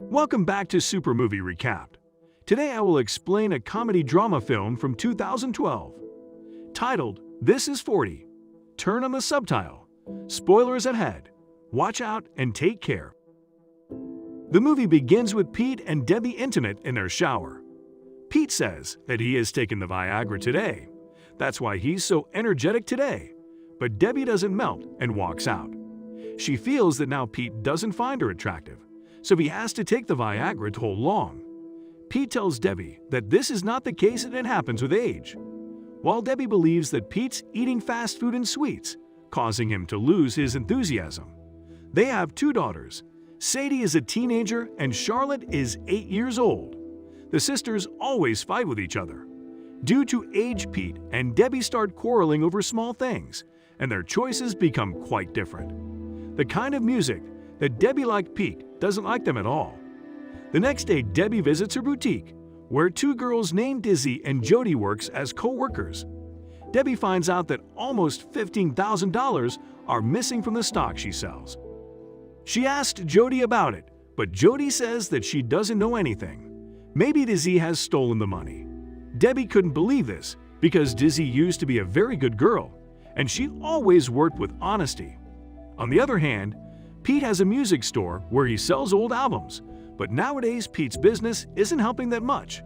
Welcome back to Super Movie Recapped. Today I will explain a comedy drama film from 2012 titled This Is 40. Turn on the subtitle. Spoilers ahead. Watch out and take care. The movie begins with Pete and Debbie intimate in their shower. Pete says that he has taken the Viagra today. That's why he's so energetic today. But Debbie doesn't melt and walks out. She feels that now Pete doesn't find her attractive, so he has to take the Viagra to hold long. Pete tells Debbie that this is not the case and it happens with age. While Debbie believes that Pete's eating fast food and sweets, causing him to lose his enthusiasm. They have two daughters. Sadie is a teenager and Charlotte is 8 years old. The sisters always fight with each other. Due to age, Pete and Debbie start quarreling over small things, and their choices become quite different. The kind of music that Debbie liked, Pete doesn't like them at all. The next day, Debbie visits her boutique, where two girls named Dizzy and Jody works as co-workers. Debbie finds out that almost $15,000 are missing from the stock she sells. She asked Jody about it, but Jody says that she doesn't know anything. Maybe Dizzy has stolen the money. Debbie couldn't believe this because Dizzy used to be a very good girl, and she always worked with honesty. On the other hand, Pete has a music store where he sells old albums, but nowadays Pete's business isn't helping that much.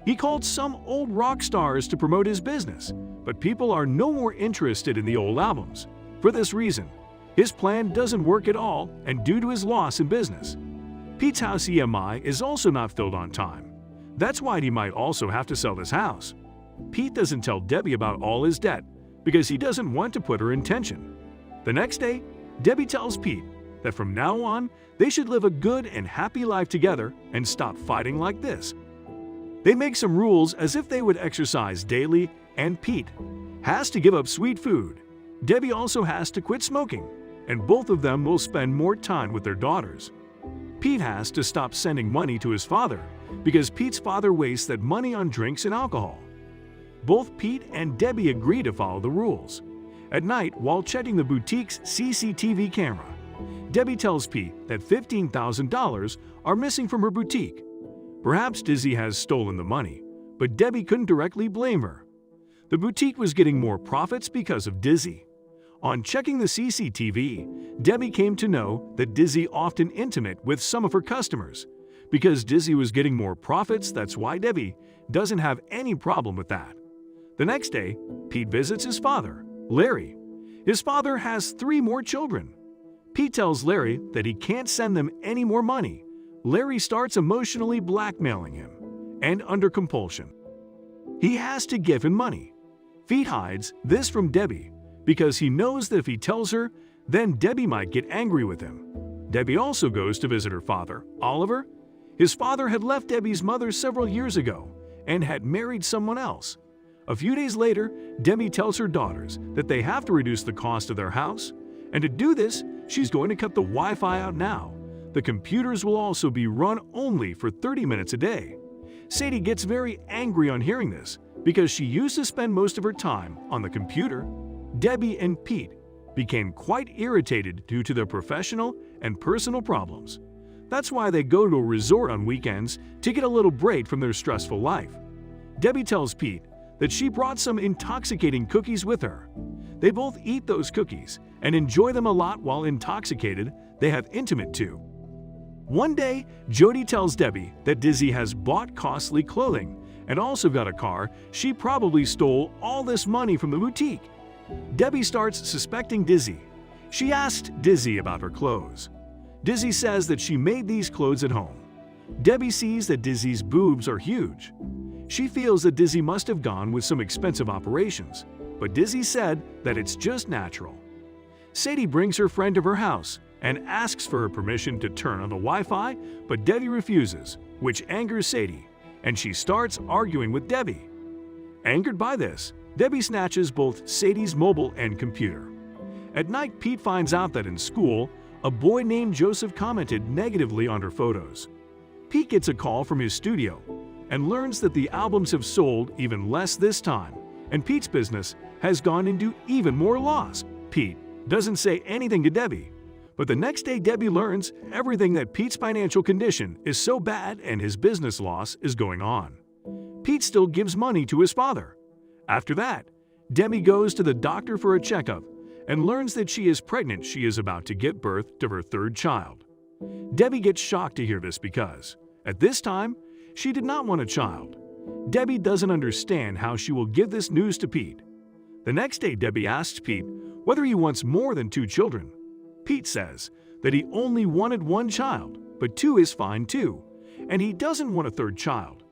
He called some old rock stars to promote his business, but people are no more interested in the old albums. For this reason, his plan doesn't work at all, and due to his loss in business. Pete's house EMI is also not filled on time. That's why he might also have to sell this house. Pete doesn't tell Debbie about all his debt because he doesn't want to put her in tension. The next day, Debbie tells Pete that from now on, they should live a good and happy life together and stop fighting like this. They make some rules as if they would exercise daily, and Pete has to give up sweet food. Debbie also has to quit smoking, and both of them will spend more time with their daughters. Pete has to stop sending money to his father because Pete's father wastes that money on drinks and alcohol. Both Pete and Debbie agree to follow the rules. At night, while checking the boutique's CCTV camera, Debbie tells Pete that $15,000 are missing from her boutique. Perhaps Dizzy has stolen the money, but Debbie couldn't directly blame her. The boutique was getting more profits because of Dizzy. On checking the CCTV, Debbie came to know that Dizzy often intimate with some of her customers. Because Dizzy was getting more profits, that's why Debbie doesn't have any problem with that. The next day, Pete visits his father, Larry. His father has 3 more children. Pete tells Larry that he can't send them any more money. Larry starts emotionally blackmailing him, and under compulsion. He has to give him money. Pete hides this from Debbie because he knows that if he tells her, then Debbie might get angry with him. Debbie also goes to visit her father, Oliver. His father had left Debbie's mother several years ago and had married someone else. A few days later, Debbie tells her daughters that they have to reduce the cost of their house, and to do this, she's going to cut the Wi-Fi out now. The computers will also be run only for 30 minutes a day. Sadie gets very angry on hearing this because she used to spend most of her time on the computer. Debbie and Pete became quite irritated due to their professional and personal problems. That's why they go to a resort on weekends to get a little break from their stressful life. Debbie tells Pete that she brought some intoxicating cookies with her. They both eat those cookies and enjoy them a lot. While intoxicated, they have intimate too. One day, Jody tells Debbie that Dizzy has bought costly clothing and also got a car. She probably stole all this money from the boutique. Debbie starts suspecting Dizzy. She asked Dizzy about her clothes. Dizzy says that she made these clothes at home. Debbie sees that Dizzy's boobs are huge. She feels that Dizzy must have gone with some expensive operations, but Dizzy said that it's just natural. Sadie brings her friend to her house and asks for her permission to turn on the Wi-Fi, but Debbie refuses, which angers Sadie, and she starts arguing with Debbie. Angered by this, Debbie snatches both Sadie's mobile and computer. At night, Pete finds out that in school, a boy named Joseph commented negatively on her photos. Pete gets a call from his studio and learns that the albums have sold even less this time, and Pete's business has gone into even more loss. Pete doesn't say anything to Debbie, But the next day Debbie learns everything that Pete's financial condition is so bad and his business loss is going on. Pete still gives money to his father. After that, Debbie goes to the doctor for a checkup and learns that she is pregnant. She is about to give birth to her third child. Debbie gets shocked to hear this because, at this time, she did not want a child. Debbie doesn't understand how she will give this news to Pete. The next day, Debbie asks Pete whether he wants more than 2 children. Pete says that he only wanted 1 child, but 2 is fine too, and he doesn't want a third child.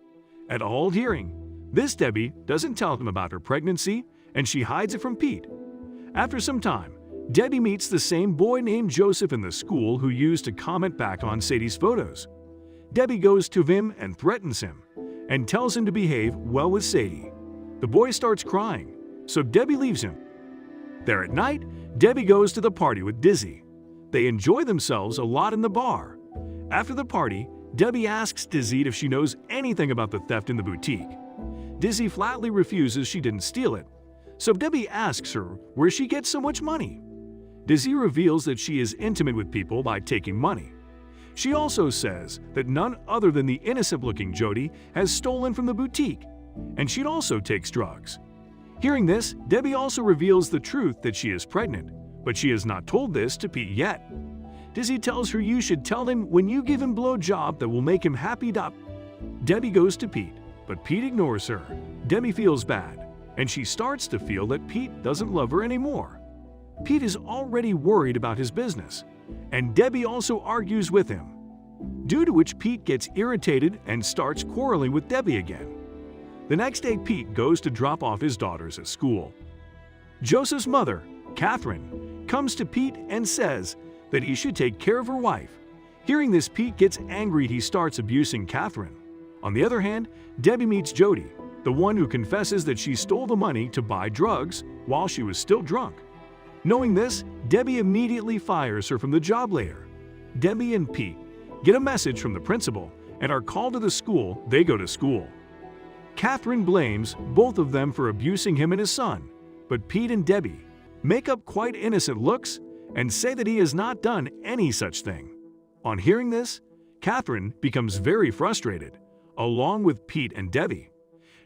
At all hearing this, Debbie doesn't tell him about her pregnancy, and she hides it from Pete. After some time, Debbie meets the same boy named Joseph in the school who used to comment back on Sadie's photos. Debbie goes to him and threatens him, and tells him to behave well with Sadie. The boy starts crying, so Debbie leaves him. There at night, Debbie goes to the party with Dizzy. They enjoy themselves a lot in the bar. After the party, Debbie asks Dizzy if she knows anything about the theft in the boutique. Dizzy flatly refuses she didn't steal it, so Debbie asks her where she gets so much money. Dizzy reveals that she is intimate with people by taking money. She also says that none other than the innocent-looking Jody has stolen from the boutique, and she also takes drugs. Hearing this, Debbie also reveals the truth that she is pregnant, but she has not told this to Pete yet. Dizzy tells her you should tell him when you give him blowjob that will make him happy. Debbie goes to Pete, but Pete ignores her. Debbie feels bad, and she starts to feel that Pete doesn't love her anymore. Pete is already worried about his business, and Debbie also argues with him, due to which Pete gets irritated and starts quarreling with Debbie again. The next day, Pete goes to drop off his daughters at school. Joseph's mother, Catherine, comes to Pete and says that he should take care of her wife. Hearing this, Pete gets angry. He starts abusing Catherine. On the other hand, Debbie meets Jody, the one who confesses that she stole the money to buy drugs while she was still drunk. Knowing this, Debbie immediately fires her from the job later. Debbie and Pete get a message from the principal and are called to the school. They go to school. Catherine blames both of them for abusing him and his son, but Pete and Debbie make up quite innocent looks and say that he has not done any such thing. On hearing this, Catherine becomes very frustrated, along with Pete and Debbie.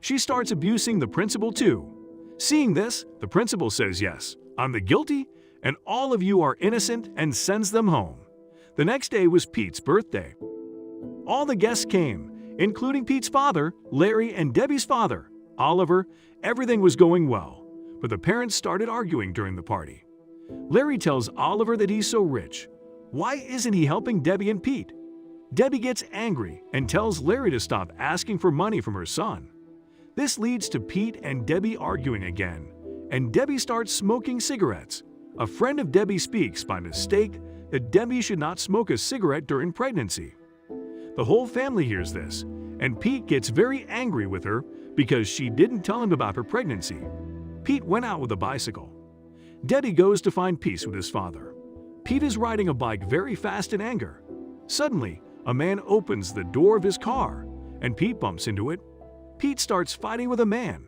She starts abusing the principal too. Seeing this, the principal says, "Yes, I'm the guilty, and all of you are innocent," and sends them home. The next day was Pete's birthday. All the guests came, including Pete's father, Larry, and Debbie's father, Oliver. Everything was going well, but the parents started arguing during the party. Larry tells Oliver that he's so rich. Why isn't he helping Debbie and Pete? Debbie gets angry and tells Larry to stop asking for money from her son. This leads to Pete and Debbie arguing again, and Debbie starts smoking cigarettes. A friend of Debbie speaks by mistake that Debbie should not smoke a cigarette during pregnancy. The whole family hears this, and Pete gets very angry with her because she didn't tell him about her pregnancy. Pete went out with a bicycle. Debbie goes to find peace with his father. Pete is riding a bike very fast in anger. Suddenly, a man opens the door of his car, and Pete bumps into it. Pete starts fighting with a man,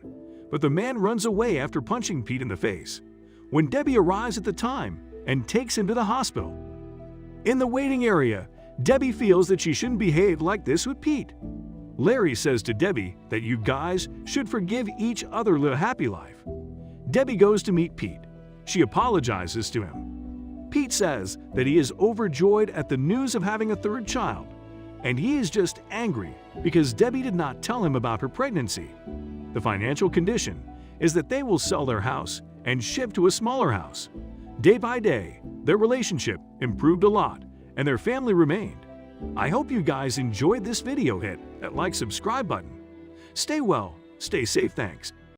but the man runs away after punching Pete in the face. When Debbie arrives at the time and takes him to the hospital. In the waiting area, Debbie feels that she shouldn't behave like this with Pete. Larry says to Debbie that you guys should forgive each other, live a happy life. Debbie goes to meet Pete. She apologizes to him. Pete says that he is overjoyed at the news of having a third child, and he is just angry because Debbie did not tell him about her pregnancy. The financial condition is that they will sell their house and ship to a smaller house. Day by day, their relationship improved a lot, and their family remained. I hope you guys enjoyed this video. Hit that like, subscribe button. Stay well, stay safe, thanks.